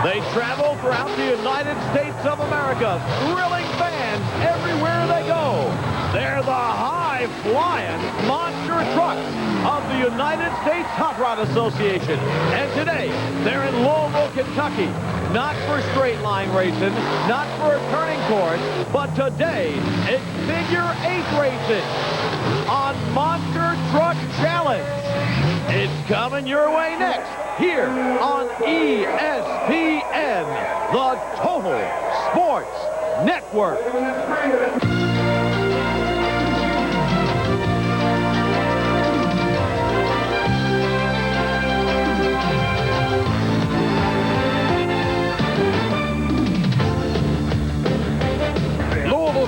They travel throughout the United States of America, thrilling fans everywhere they go. They're the high-flying monster trucks of the United States Hot Rod Association. And today, they're in Louisville, Kentucky. Not for straight line racing, not for a turning course, but today, it's figure 8 racing on Monster Truck Challenge. It's coming your way next, here on ESPN, the Total Sports Network.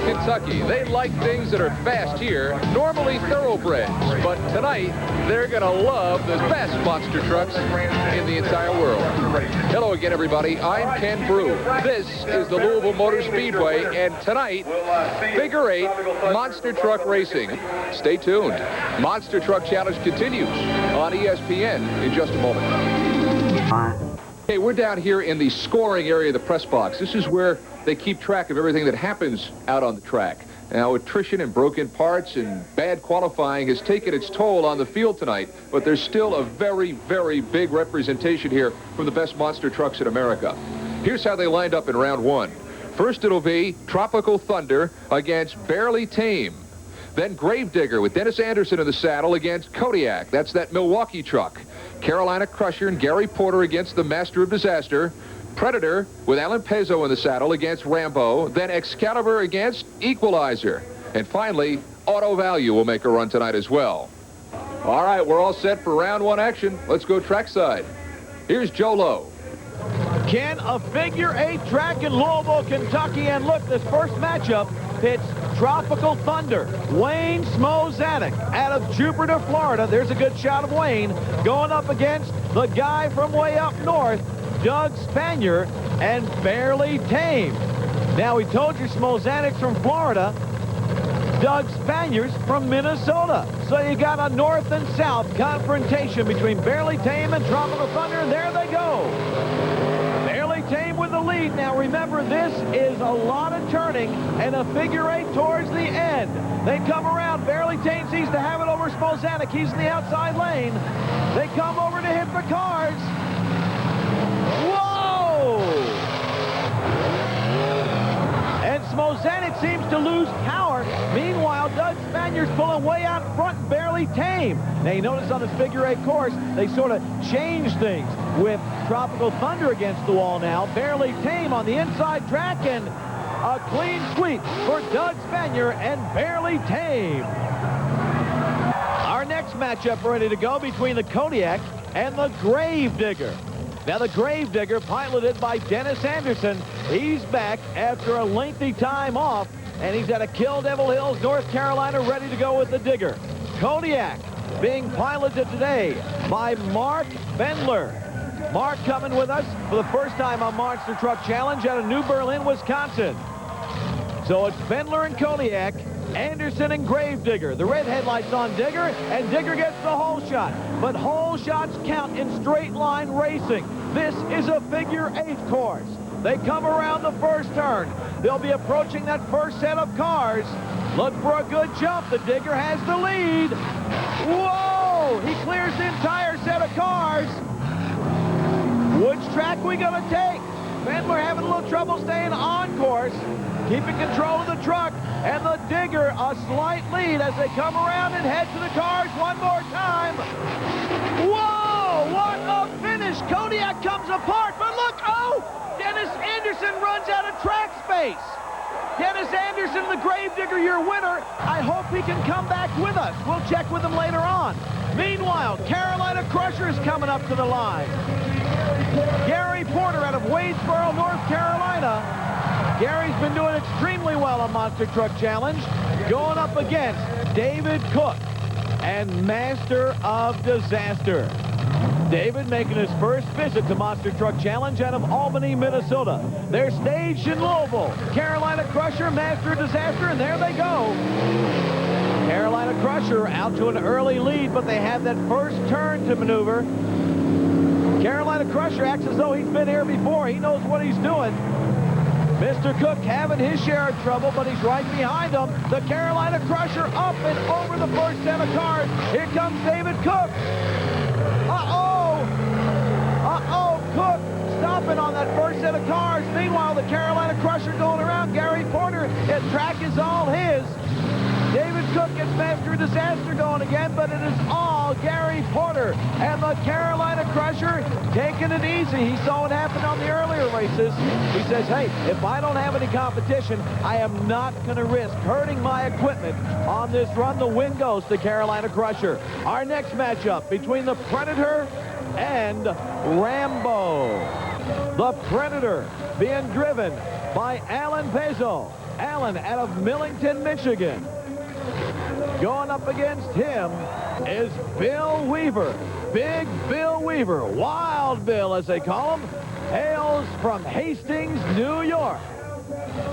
Kentucky. They like things that are fast here, normally thoroughbreds, but tonight they're going to love the best monster trucks in the entire world. Hello again, everybody. I'm Ken Brew. This is the Louisville Motor Speedway, and tonight, figure 8 monster truck racing. Stay tuned. Monster Truck Challenge continues on ESPN in just a moment. Hey, we're down here in the scoring area of the press box. This is where they keep track of everything that happens out on the track. Now, attrition and broken parts and bad qualifying has taken its toll on the field tonight, but there's still a very, very big representation here from the best monster trucks in America. Here's how they lined up in round 1. First, it'll be Tropical Thunder against Barely Tame. Then Gravedigger with Dennis Anderson in the saddle against Kodiak. That's that Milwaukee truck. Carolina Crusher and Gary Porter against the Master of Disaster. Predator with Alan Pezzo in the saddle against Rambo. Then Excalibur against Equalizer. And finally, Auto Value will make a run tonight as well. All right, we're all set for round 1 action. Let's go trackside. Here's Joe Lowe. Ken, a figure 8 track in Louisville, Kentucky. And look, this first matchup pits Tropical Thunder, Wayne Smozanek out of Jupiter, Florida. There's a good shot of Wayne going up against the guy from way up north, Doug Spanier, and Barely Tame. Now, we told you Smozanek's from Florida. Doug Spanier's from Minnesota. So you got a north and south confrontation between Barely Tame and Tropical Thunder, and there they go. Barely Tame with the lead. Now, remember, this is a lot of turning and a figure 8 towards the end. They come around. Barely Tame seems to have it over Smozanek. He's in the outside lane. They come over to hit the cars. Whoa! And Smozanek seems to lose power. Meanwhile, Doug Spanier's pulling way out in front, Barely Tame. Now, you notice on this figure 8 course, they sort of changed things with Tropical Thunder against the wall now. Barely Tame on the inside track, and a clean sweep for Doug Spanier and Barely Tame. Our next matchup ready to go between the Kodiak and the Gravedigger. Now, the Gravedigger, piloted by Dennis Anderson, he's back after a lengthy time off, and he's at a Kill Devil Hills, North Carolina, ready to go with the Digger. Kodiak being piloted today by Mark Bendler. Mark coming with us for the first time on Monster Truck Challenge out of New Berlin, Wisconsin. So it's Bendler and Kodiak, Anderson and Gravedigger. The red headlights on Digger, and Digger gets the hole shot. But hole shots count in straight line racing. This is a figure 8 course. They come around the first turn. They'll be approaching that first set of cars. Look for a good jump. The Digger has the lead. Whoa! He clears the entire set of cars. Which track we gonna take? Bendler having a little trouble staying on course, keeping control of the truck, and the Digger a slight lead as they come around and head to the cars one more time. Whoa, what a finish. Kodiak comes apart, but look, oh, Dennis Anderson runs out of track space. Dennis Anderson, the Gravedigger, your winner. I hope he can come back with us. We'll check with him later on. Meanwhile, Carolina Crusher is coming up to the line. Gary Porter out of Wadesboro, North Carolina. Gary's been doing extremely well on Monster Truck Challenge, going up against David Cook and Master of Disaster. David making his first visit to Monster Truck Challenge out of Albany, Minnesota. They're staged in Louisville. Carolina Crusher, Master of Disaster, and there they go. Carolina Crusher out to an early lead, but they have that first turn to maneuver. Carolina Crusher Crusher acts as though he's been here before. He knows what he's doing. Mr. Cook having his share of trouble, but he's right behind him. The Carolina Crusher up and over the first set of cars. Here comes David Cook. Uh-oh. Uh-oh, Cook stopping on that first set of cars. Meanwhile, the Carolina Crusher going around. Gary Porter, his track is all his. David Cook gets Master Disaster going again, but it is all Gary Porter. And the Carolina Crusher taking it easy. He saw what happened on the earlier races. He says, hey, if I don't have any competition, I am not going to risk hurting my equipment on this run. The win goes to Carolina Crusher. Our next matchup between the Predator and Rambo. The Predator being driven by Alan Pezo. Alan out of Millington, Michigan. Going up against him is Bill Weaver. Big Bill Weaver, Wild Bill as they call him, hails from Hastings, New York.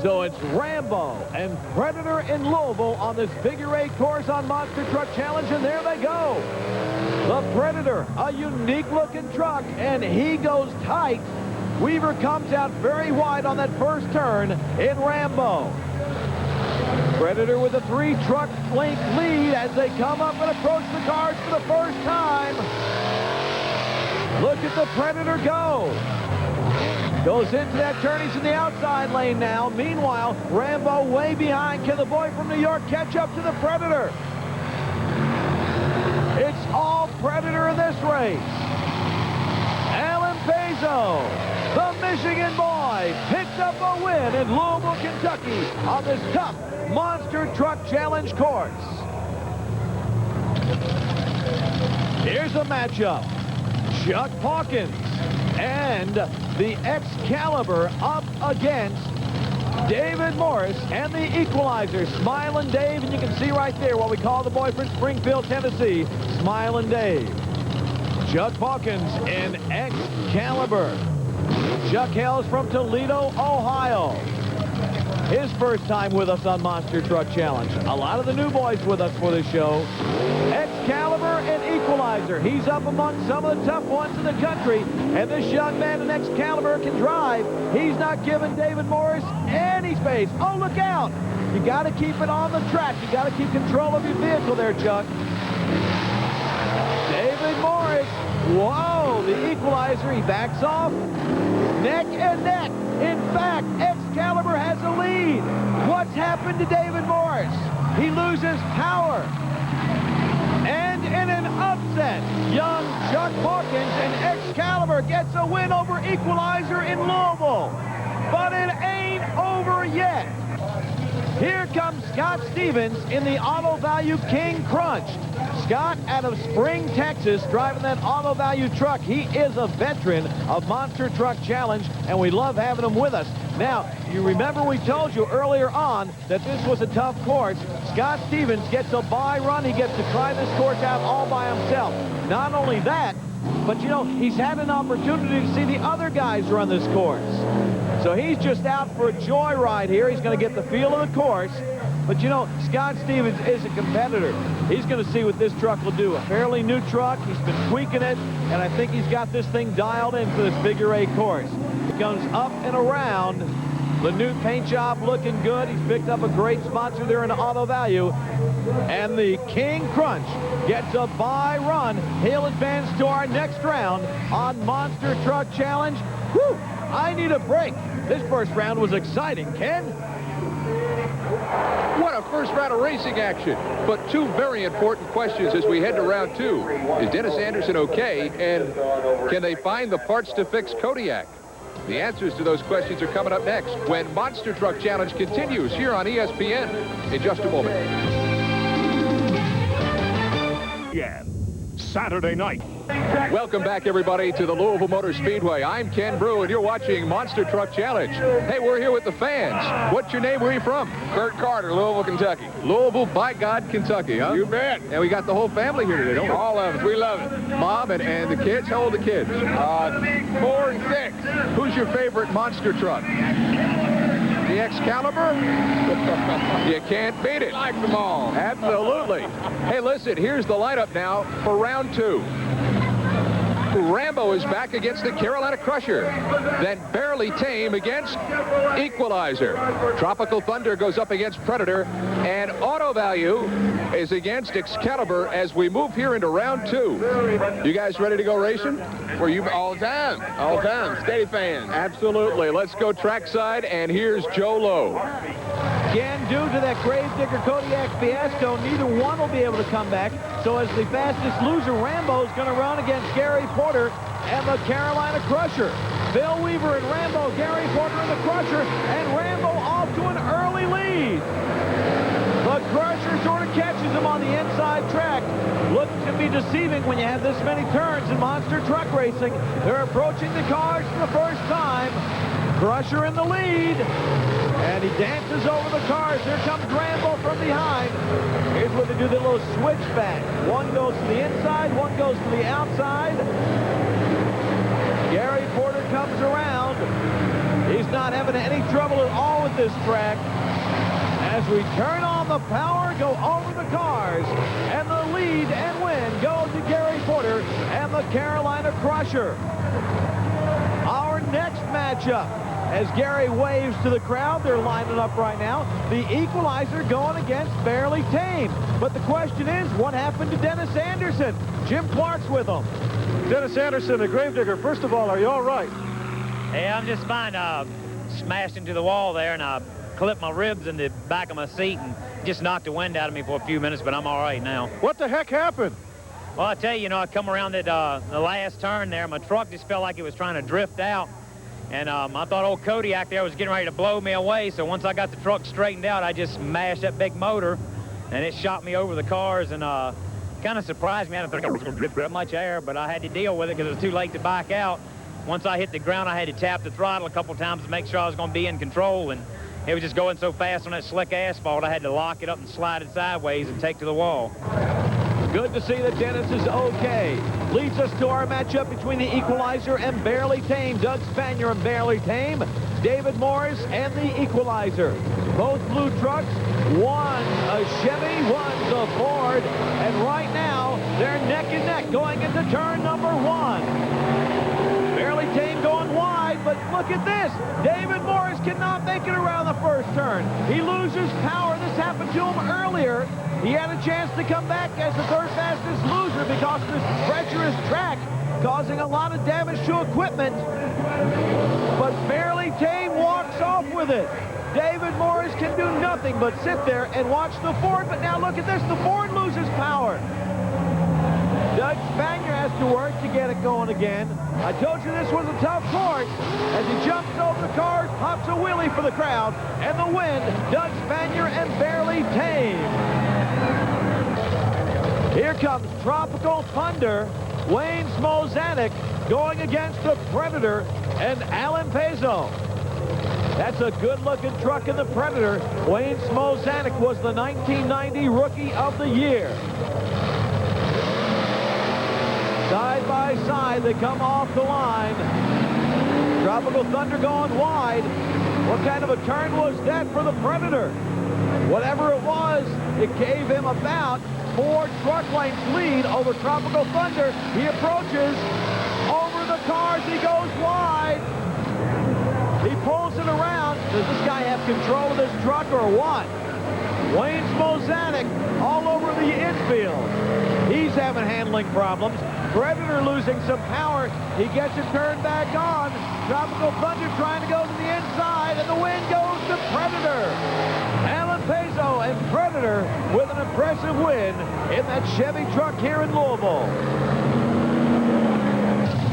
So it's Rambo and Predator in Louisville on this figure 8 course on Monster Truck Challenge, and there they go. The Predator, a unique looking truck, and he goes tight. Weaver comes out very wide on that first turn in Rambo. Predator with a 3-truck length lead as they come up and approach the cars for the first time. Look at the Predator go. Goes into that turn. He's in the outside lane now. Meanwhile, Rambo way behind. Can the boy from New York catch up to the Predator? It's all Predator in this race. Alan Pezo, the Michigan boy, picks up a win in Louisville, Kentucky on this tough Monster Truck Challenge course. Here's a matchup. Chuck Hawkins and the Excalibur up against David Morris and the Equalizer, Smilin' Dave, and you can see right there what we call the boy from Springfield, Tennessee, Smilin' Dave. Chuck Hawkins in Excalibur. Chuck hails from Toledo, Ohio. His first time with us on Monster Truck Challenge. A lot of the new boys with us for this show. Excalibur and Equalizer. He's up among some of the tough ones in the country. And this young man in Excalibur can drive. He's not giving David Morris any space. Oh, look out. You got to keep it on the track. You got to keep control of your vehicle there, Chuck. David Morris. Whoa, the Equalizer. He backs off. Neck and neck. In fact, Excalibur has a lead. What's happened to David Morris? He loses power. And in an upset, young Chuck Hawkins and Excalibur gets a win over Equalizer in Louisville. But it ain't over yet. Here comes Scott Stevens in the Auto Value King Crunch. Scott out of Spring, Texas, driving that Auto Value truck. He is a veteran of Monster Truck Challenge, and we love having him with us. Now, you remember we told you earlier on that this was a tough course. Scott Stevens gets a bye run. He gets to try this course out all by himself. Not only that, but, you know, he's had an opportunity to see the other guys run this course. So he's just out for a joyride here. He's going to get the feel of the course. But, you know, Scott Stevens is a competitor. He's going to see what this truck will do. A fairly new truck. He's been tweaking it, and I think he's got this thing dialed in for this figure 8 course. He comes up and around. The new paint job looking good. He's picked up a great sponsor there in Auto Value. And the King Crunch gets a bye run. He'll advance to our next round on Monster Truck Challenge. Whew! I need a break. This first round was exciting, Ken. What a first round of racing action. But two very important questions as we head to round 2. Is Dennis Anderson okay? And can they find the parts to fix Kodiak? The answers to those questions are coming up next when Monster Truck Challenge continues here on ESPN in just a moment. Yeah, Saturday night. Welcome back, everybody, to the Louisville Motor Speedway. I'm Ken Brew, and you're watching Monster Truck Challenge. Hey, we're here with the fans. What's your name? Where are you from? Kurt Carter, Louisville, Kentucky. Louisville, by God, Kentucky, huh? You bet. And we got the whole family here today, don't we? All of us. We love it. Mom and the kids? How old are the kids? 4 and 6. Who's your favorite monster truck? The Excalibur? You can't beat it. Like them all. Absolutely. Hey, listen, here's the lineup now for round 2. Rambo is back against the Carolina Crusher. Then Barely Tame against Equalizer. Tropical Thunder goes up against Predator. And Auto Value is against Excalibur as we move here into round 2. You guys ready to go racing? Were you all the time? All the time. Steady fans. Absolutely. Let's go trackside, and here's Joe Lowe. Again, due to that Gravedigger Kodiak fiasco, neither one will be able to come back. So as the fastest loser, Rambo is going to run against Gary Porter and the Carolina Crusher. Bill Weaver and Rambo, Gary Porter and the Crusher, and Rambo off to an early lead. The Crusher sort of catches him on the inside track. Looks to be deceiving when you have this many turns in monster truck racing. They're approaching the cars for the first time. Crusher in the lead. And he dances over the cars. Here comes Rambo from behind. Here's where they do the little switchback. One goes to the inside, one goes to the outside. Gary Porter comes around. He's not having any trouble at all with this track. As we turn on the power, go over the cars, and the lead and win go to Gary Porter and the Carolina Crusher. Our next matchup, as Gary waves to the crowd, they're lining up right now. The Equalizer going against Barely Tame. But the question is, what happened to Dennis Anderson? Jim Clark's with him. Dennis Anderson, the Gravedigger. First of all, are you all right? Hey, I'm just fine. Smashed into the wall there, and I clipped my ribs in the back of my seat and just knocked the wind out of me for a few minutes, but I'm all right now. What the heck happened? Well, I tell you, I come around that the last turn there. My truck just felt like it was trying to drift out. And I thought old Kodiak there was getting ready to blow me away. So once I got the truck straightened out, I just smashed that big motor, and it shot me over the cars and kind of surprised me. I didn't think it was that much air, but I had to deal with it because it was too late to back out. Once I hit the ground, I had to tap the throttle a couple times to make sure I was going to be in control. And it was just going so fast on that slick asphalt, I had to lock it up and slide it sideways and take to the wall. Good to see that Dennis is okay. Leads us to our matchup between the Equalizer and Barely Tame. Doug Spanier and Barely Tame. David Morris and the Equalizer. Both blue trucks. One a Chevy, one's a Ford. And right now, they're neck and neck going into turn number 1. Barely Tame going wide, but look at this. David Morris cannot make it around the first turn. He loses power. This happened to him earlier. He had a chance to come back as the third fastest loser because of this treacherous track, causing a lot of damage to equipment. But Barely Tame walks off with it. David Morris can do nothing but sit there and watch the Ford. But now look at this. The Ford loses power. Doug Spanier has to work to get it going again. I told you this was a tough course. As he jumps over the cars, pops a wheelie for the crowd. And the win, Doug Spanier and Barely Tame. Here comes Tropical Thunder, Wayne Smozanek going against the Predator and Alan Pezo. That's a good-looking truck in the Predator. Wayne Smozanek was the 1990 Rookie of the Year. Side by side, they come off the line. Tropical Thunder going wide. What kind of a turn was that for the Predator? Whatever it was, it gave him about 4 truck lengths lead over Tropical Thunder. He approaches over the cars. He goes wide. He pulls it around. Does this guy have control of this truck or what? Wayne Smozanek all over the infield. He's having handling problems. Predator losing some power. He gets it turned back on. Tropical Thunder trying to go to the inside, and the win goes to Predator. Alan Pezo and Predator with an impressive win in that Chevy truck here in Louisville.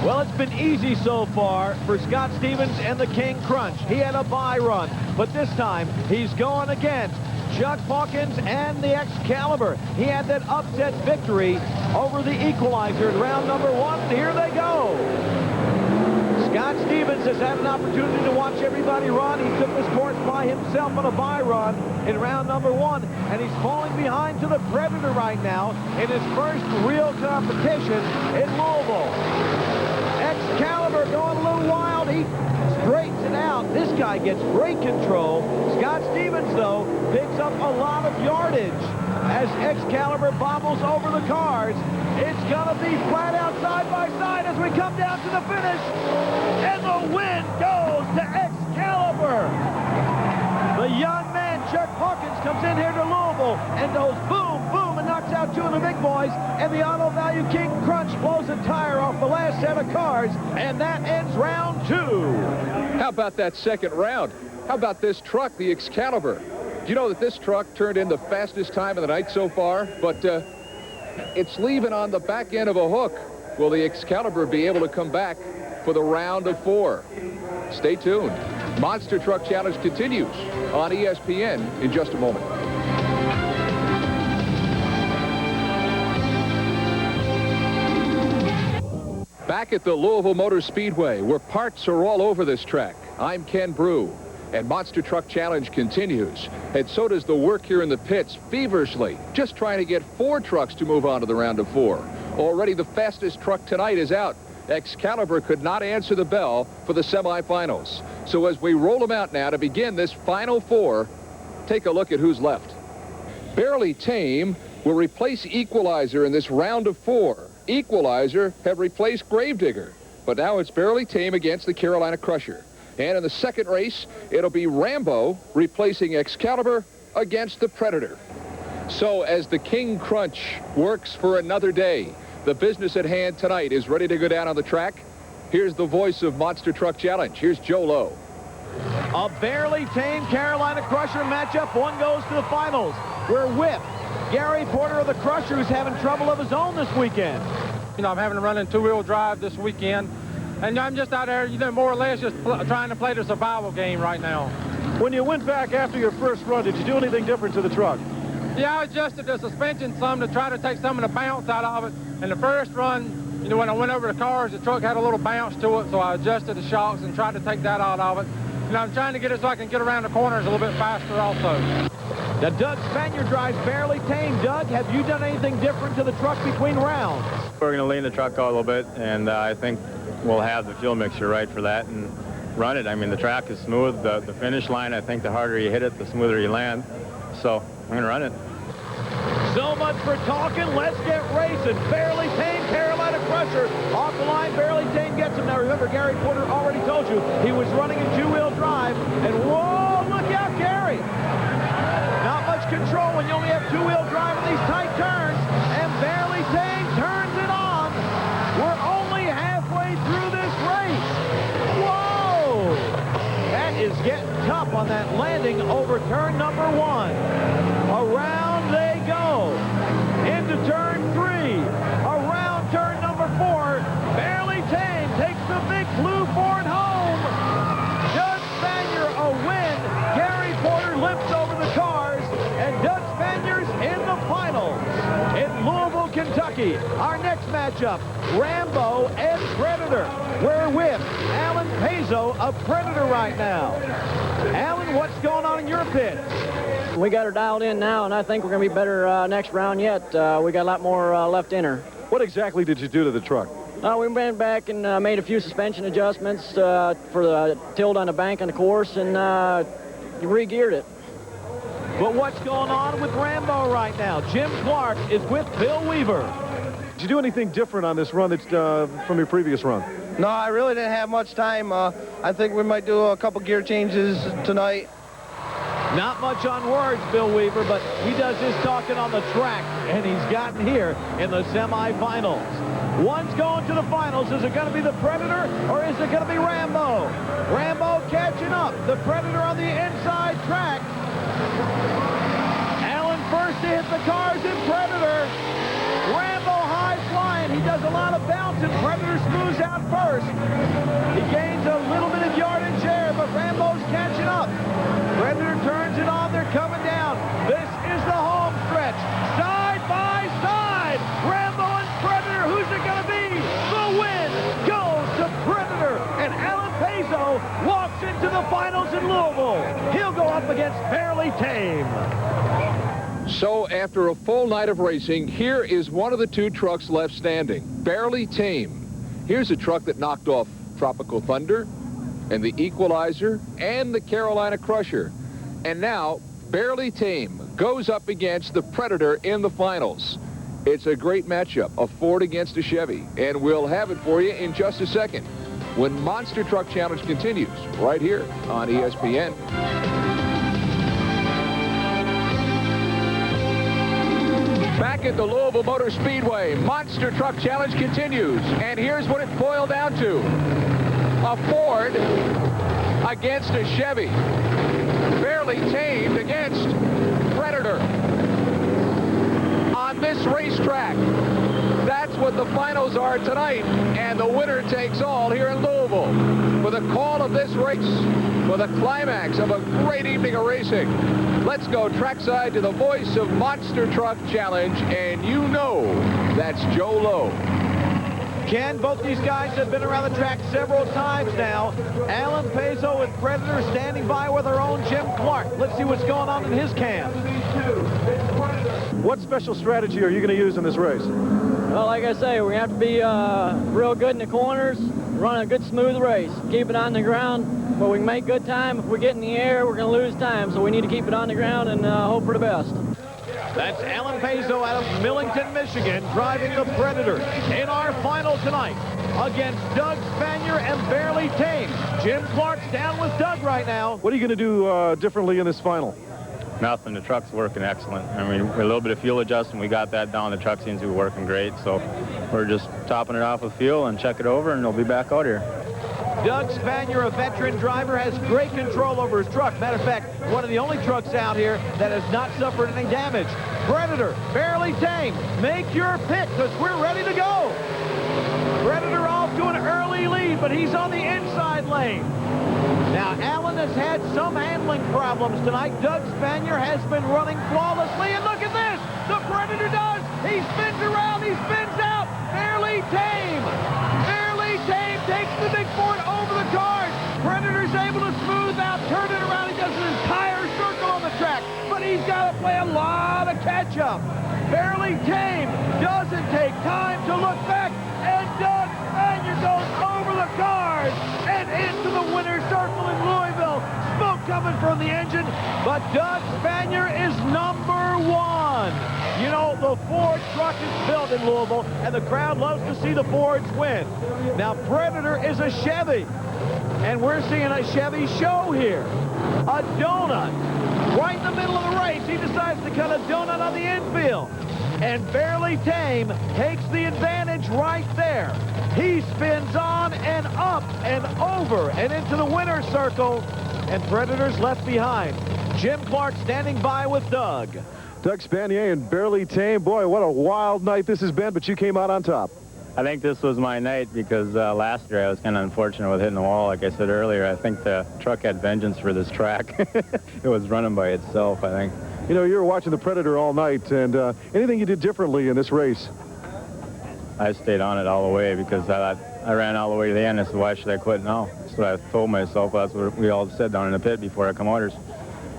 Well, it's been easy so far for Scott Stevens and the King Crunch. He had a bye run, but this time he's going against Chuck Hawkins and the Excalibur. He had that upset victory over the Equalizer in round number 1. Here they go. Scott Stevens has had an opportunity to watch everybody run. He took this course by himself on a bye run in round number 1, and he's falling behind to the Predator right now in his first real competition in Louisville. Excalibur going a little wild. He straightens it out. This guy gets great control. Scott Stevens, though, picks up a lot of yardage as Excalibur bobbles over the cars. It's going to be flat out side by side as we come down to the finish. And the win goes to Excalibur. The young man, Chuck Hawkins, comes in here to Louisville and goes boom, boom, and knocks out two of the big boys. And the Auto Value King Crunch blows a tire off the last set of cars. And that ends round 2. How about that second round? How about this truck, the Excalibur? Do you know that this truck turned in the fastest time of the night so far? But it's leaving on the back end of a hook. Will the Excalibur be able to come back for the round of 4? Stay tuned. Monster Truck Challenge continues on ESPN in just a moment. Back at the Louisville Motor Speedway, where parts are all over this track, I'm Ken Brew, and Monster Truck Challenge continues. And so does the work here in the pits, feverishly, just trying to get 4 trucks to move on to the round of 4. Already the fastest truck tonight is out. Excalibur could not answer the bell for the semifinals. So as we roll them out now to begin this final 4, take a look at who's left. Barely Tame will replace Equalizer in this round of 4. Equalizer have replaced Gravedigger, but now it's Barely Tame against the Carolina Crusher. And in the second race, it'll be Rambo replacing Excalibur against the Predator. So as the King Crunch works for another day, the business at hand tonight is ready to go down on the track. Here's the voice of Monster Truck Challenge. Here's Joe Lowe. A Barely Tame Carolina Crusher matchup. One goes to the finals. We're with Gary Porter of the Crusher, who's having trouble of his own this weekend. You know, I'm having to run in 2-wheel drive this weekend, and I'm just out there, you know, more or less just trying to play the survival game right now. When you went back after your first run, did you do anything different to the truck? Yeah, I adjusted the suspension some to try to take some of the bounce out of it. And the first run, you know, when I went over the cars, the truck had a little bounce to it, so I adjusted the shocks and tried to take that out of it. And I'm trying to get it so I can get around the corners a little bit faster also. Now, Doug Spanier drives Barely Tame. Doug, have you done anything different to the truck between rounds? We're going to lean the truck out a little bit, and I think we'll have the fuel mixture right for that and run it. I mean, the track is smooth. The finish line, I think the harder you hit it, the smoother you land. So I'm going to run it. So much for talking. Let's get racing. Barely Tame Carolina Crusher off the line. Barely Tame gets him. Now remember, Gary Porter already told you he was running in 2-wheel drive. And whoa, look out, Gary. Not much control when you only have 2-wheel drive in these tight turns. And Barely Tame turns it on. We're only halfway through this race. Whoa! That is getting tough on that landing over turn number 1. Around they go. Into turn 3. Around turn number 4. Barely Tame takes the big blue Ford home. Doug Spanier a win. Gary Porter limps over the cars. And Doug Spanier's in the finals in Louisville, Kentucky. Our next matchup, Rambo and Predator. We're with Alan Pazzo of Predator right now. Alan, what's going on in your pit? We got her dialed in now, and I think we're going to be better next round yet. We got a lot more left in her. What exactly did you do to the truck? We went back and made a few suspension adjustments for the tilt on the bank on the course and re-geared it. But what's going on with Rambo right now? Jim Clark is with Bill Weaver. Did you do anything different on this run that's from your previous run? No, I really didn't have much time. I think we might do a couple gear changes tonight. Not much on words, Bill Weaver, but he does his talking on the track, and he's gotten here in the semifinals. One's going to the finals. Is it going to be the Predator, or is it going to be Rambo? Rambo catching up. The Predator on the inside track. Allen first to hit the cars in Predator. Rambo high flying. He does a lot of bouncing. Predator smooths out first. He gains a little bit of yardage there, but Rambo's catching up. Predator turns it on. They're coming down. This is the home stretch. Side by side. Rambo and Predator. Who's it going to be? The win goes to Predator. And Alan Pazzo walks into the finals in Louisville. He'll go up against Barely Tame. So after a full night of racing, here is one of the 2 trucks left standing. Barely Tame. Here's a truck that knocked off Tropical Thunder and the Equalizer and the Carolina Crusher. And now Barely Tame goes up against the Predator in the finals. It's a great matchup, a Ford against a Chevy, and we'll have it for you in just a second when Monster Truck Challenge continues right here on ESPN. Back at the Louisville Motor Speedway, Monster Truck Challenge continues, and here's what it boiled down to. A Ford against a Chevy. Fairly tamed against Predator. On this racetrack, that's what the finals are tonight, and the winner takes all here in Louisville. For the call of this race, for the climax of a great evening of racing, let's go trackside to the voice of Monster Truck Challenge, and you know that's Joe Lowe. Ken, both these guys have been around the track several times now. Alan Pezzo with Predator standing by with our own Jim Clark. Let's see what's going on in his camp. What special strategy are you going to use in this race? Well, like I say, we're going to have to be real good in the corners, run a good smooth race, keep it on the ground, but we can make good time. If we get in the air, we're going to lose time, so we need to keep it on the ground and hope for the best. That's Alan Pezzo out of Millington, Michigan, driving the Predator in our final tonight against Doug Spanier and Barely Tame. Jim Clark's down with Doug right now. What are you going to do differently in this final? Nothing. The truck's working excellent. I mean, a little bit of fuel adjustment. We got that down. The truck seems to be working great. So we're just topping it off with fuel and check it over, and we'll be back out here. Doug Spanier, a veteran driver, has great control over his truck. Matter of fact, one of the only trucks out here that has not suffered any damage. Predator, Barely Tame, make your pick because we're ready to go. Predator off to an early lead, but he's on the inside lane. Now, Alan has had some handling problems tonight. Doug Spanier has been running flawlessly, and look at this. The Predator does. He spins around. He spins out. Barely Tame. Barely Tame takes the big Ford over the cars. Predator's able to smooth out, turn it around. He does an entire circle on the track, but he's got to play a lot of catch-up. Barely Tame doesn't take time to look back, and Doug Spanier goes over the cars and into the winner's circle in Louisville. Smoke coming from the engine, but Doug Spanier is number one. You know, the Ford truck is built in Louisville, and the crowd loves to see the Fords win. Now, Predator is a Chevy, and we're seeing a Chevy show here. A donut. Right in the middle of the race, he decides to cut a donut on the infield. And Barely Tame takes the advantage right there. He spins on and up and over and into the winner's circle, and Predator's left behind. Jim Clark standing by with Doug. Doug Spanier and Barely Tame. Boy, what a wild night this has been, but you came out on top. I think this was my night because last year I was kind of unfortunate with hitting the wall. Like I said earlier, I think the truck had vengeance for this track. It was running by itself, I think. You know, you were watching the Predator all night, and anything you did differently in this race? I stayed on it all the way because I ran all the way to the end. I said, why should I quit now? That's what I told myself. That's what we all said down in the pit before I come out.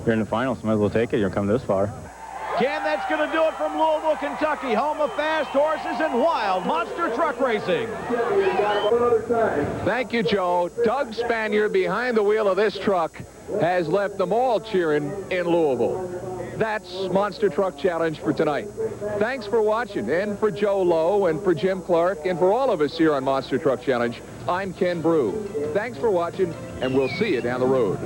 You're in the finals, might as well take it. You'll come this far. Ken, that's going to do it from Louisville, Kentucky, home of fast horses and wild monster truck racing. Thank you, Joe. Doug Spanier behind the wheel of this truck has left them all cheering in Louisville. That's Monster Truck Challenge for tonight. Thanks for watching, and for Joe Lowe, and for Jim Clark, and for all of us here on Monster Truck Challenge, I'm Ken Brew. Thanks for watching, and we'll see you down the road.